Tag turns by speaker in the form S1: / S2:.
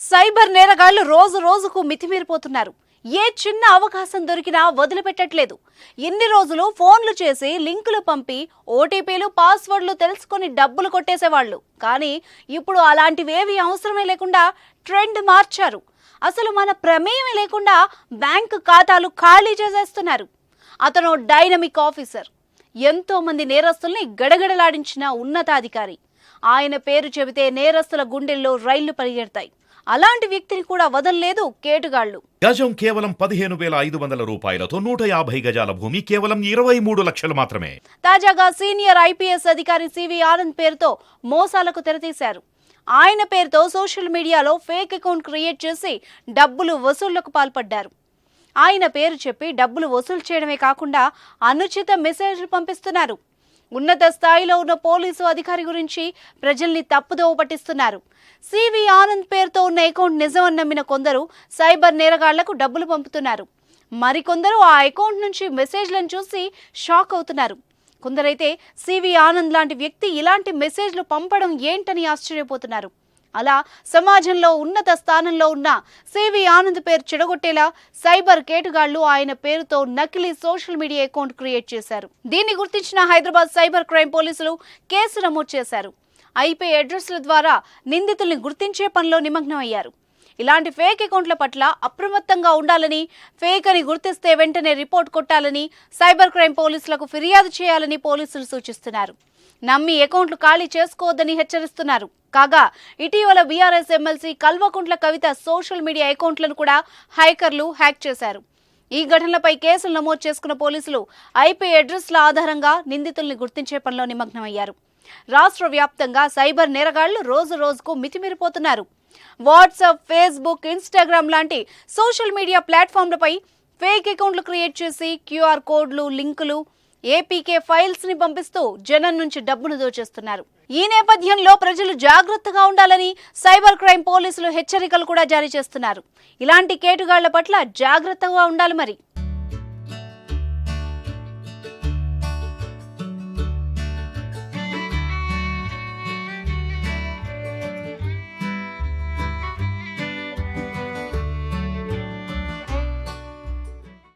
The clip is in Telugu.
S1: సైబర్ నేరగాళ్లు రోజు రోజుకు మితిమీరిపోతున్నారు. ఏ చిన్న అవకాశం దొరికినా వదిలిపెట్టట్లేదు. ఇన్ని రోజులు ఫోన్లు చేసి లింకులు పంపి ఓటీపీలు పాస్వర్డ్లు తెలుసుకొని డబ్బులు కొట్టేసేవాళ్ళు. కానీ ఇప్పుడు అలాంటివేవి అవసరమే లేకుండా ట్రెండ్ మార్చారు. అసలు మన ప్రమేయం లేకుండా బ్యాంకు ఖాతాలు ఖాళీ చేసేస్తున్నారు. అతను డైనమిక్ ఆఫీసర్, ఎంతో మంది నేరస్తుల్ని గడగడలాడించిన ఉన్నతాధికారి. ఆయన పేరు చెబితే నేరస్తుల గుండెల్లో రైళ్లు పరిగెడతాయి. అలాంటి వ్యక్తిని కూడా వదలలేదు కేటుగాళ్లు.
S2: గజం కేవలం 15,500 రూపాయలతో 150 గజాల భూమి కేవలం 23 లక్షలు మాత్రమే.
S1: తాజాగా సీనియర్ ఐపీఎస్ అధికారి సివి ఆనంద్ పేరుతో మోసాలకు తెరతీశారు. ఆయన పేరుతో సోషల్ మీడియాలో ఫేక్ అకౌంట్ క్రియేట్ చేసి డబ్బులు వసూళ్లకు పాల్పడ్డారు. ఆయన పేరు చెప్పి డబ్బులు వసూలు చేయడమే కాకుండా అనుచిత మెసేజ్లు పంపిస్తున్నారు. ఉన్నత స్థాయిలో ఉన్న పోలీసు అధికారి గురించి ప్రజల్ని తప్పుదోవ పట్టిస్తున్నారు. సివి ఆనంద్ పేరుతో ఉన్న అకౌంట్ నిజమని నమ్మిన కొందరు సైబర్ నేరగాళ్లకు డబ్బులు పంపుతున్నారు. మరికొందరు ఆ అకౌంట్ నుంచి మెసేజ్లను చూసి షాక్ అవుతున్నారు. కొందరైతే సివి ఆనంద్ లాంటి వ్యక్తి ఇలాంటి మెసేజ్లు పంపడం ఏంటని ఆశ్చర్యపోతున్నారు. అలా సమాజంలో ఉన్నత స్థానంలో ఉన్న సివి ఆనంద్ పేరు చెడగొట్టేలా సైబర్ కేటుగాళ్లు ఆయన పేరుతో నకిలీ సోషల్ మీడియా అకౌంట్ క్రియేట్ చేశారు. దీన్ని గుర్తించిన హైదరాబాద్ సైబర్ క్రైమ్ పోలీసులు కేసు నమోదు చేశారు. ఐపీ అడ్రస్ల ద్వారా నిందితుల్ని గుర్తించే పనిలో నిమగ్నమయ్యారు. ఇలాంటి ఫేక్ అకౌంట్ల పట్ల అప్రమత్తంగా ఉండాలని, ఫేక్ అని గుర్తిస్తే వెంటనే రిపోర్ట్ కొట్టాలని, సైబర్ క్రైమ్ పోలీసులకు ఫిర్యాదు చేయాలని పోలీసులు సూచిస్తున్నారు. నమ్మి అకౌంట్లు ఖాళీ చేసుకోవద్దని హెచ్చరిస్తున్నారు. కాగా ఇటీవల BRS MLC Kalvakuntla Kavitha social media అకౌంట్లను కూడా హ్యాకర్లు హ్యాక్ చేశారు. ఈ ఘటనలపై కేసులు నమోదు చేసుకున్న పోలీసులు ఐపీ అడ్రస్ల ఆధారంగా నిందితుల్ని గుర్తించే పనిలో నిమగ్నమయ్యారు. రాష్ట్ర వ్యాప్తంగా సైబర్ నేరగాళ్లు రోజు రోజుకు మితిమీరిపోతున్నారు. వాట్సాప్, ఫేస్బుక్, ఇన్స్టాగ్రామ్ లాంటి సోషల్ మీడియా ప్లాట్ఫామ్లపై ఫేక్ అకౌంట్లు క్రియేట్ చేసి క్యూఆర్ కోడ్లు, లింకులు, ఏపీకే ఫైల్స్ ని పంపిస్తూ జనం నుంచి డబ్బును దోచేస్తున్నారు. ఈ నేపథ్యంలో ప్రజలు జాగ్రత్తగా ఉండాలని సైబర్ క్రైమ్ పోలీసులు హెచ్చరికలు కూడా జారీ చేస్తున్నారు. ఇలాంటి కేటుగాళ్ల పట్ల జాగ్రత్తగా ఉండాలి మరి.